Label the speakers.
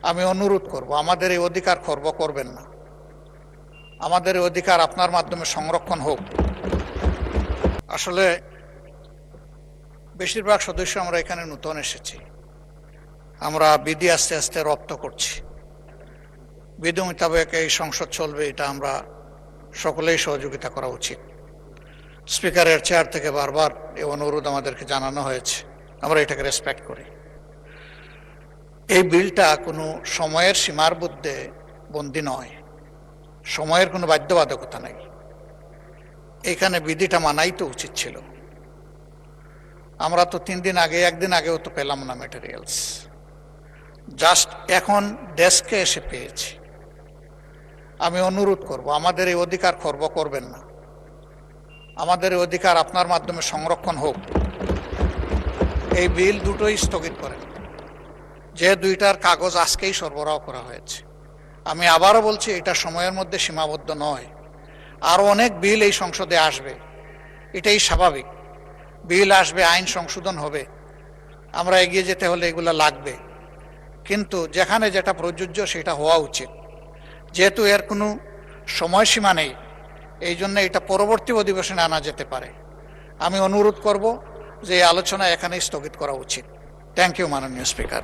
Speaker 1: আমি অনুরোধ করব, আমাদের এই অধিকার খর্ব করবেন না। আমাদের এই অধিকার আপনার মাধ্যমে সংরক্ষণ হোক। আসলে বেশিরভাগ সদস্য আমরা এখানে নতুন এসেছি। আমরা বিধি আস্তে আস্তে রপ্ত করছি। বিধি মোতাবেক এই সংসদ চলবে, এটা আমরা সকলেই সহযোগিতা করা উচিত। স্পিকারের চেয়ার থেকে বারবার এই অনুরোধ আমাদেরকে জানানো হয়েছে, আমরা এটাকে রেসপেক্ট করি। এই বিলটা কোনো সময়ের সীমার মধ্যে বন্দী নয়, সময়ের কোনো বাধ্যবাধকতা নেই। এখানে বিধিটা মানাই তো উচিত ছিল। আমরা তো 3 দিন আগে, একদিন আগেও তো পেলাম না ম্যাটেরিয়ালস, জাস্ট এখন ডেস্কে এসে পেয়েছি। আমি অনুরোধ করব, আমাদের এই অধিকার খর্ব করবেন না। আমাদের এই অধিকার আপনার মাধ্যমে সংরক্ষণ হোক। এই বিল দুটোই স্থগিত করেন, যে দুইটার কাগজ আজকেই সরবরাহ করা হয়েছে। আমি আবারও বলছি, এটা সময়ের মধ্যে সীমাবদ্ধ নয়। আরও অনেক বিল এই সংসদে আসবে, এটাই স্বাভাবিক। বিল আসবে, আইন সংশোধন হবে, আমরা এগিয়ে যেতে হলে এগুলো লাগবে। কিন্তু যেখানে যেটা প্রযোজ্য সেটা হওয়া উচিত। যেহেতু এর কোনো সময়সীমা নেই, এই জন্য এটা পরবর্তী অধিবেশনে আনা যেতে পারে। আমি অনুরোধ করব যে এই আলোচনা এখানেই স্থগিত করা উচিত। থ্যাংক ইউ মাননীয় স্পিকার।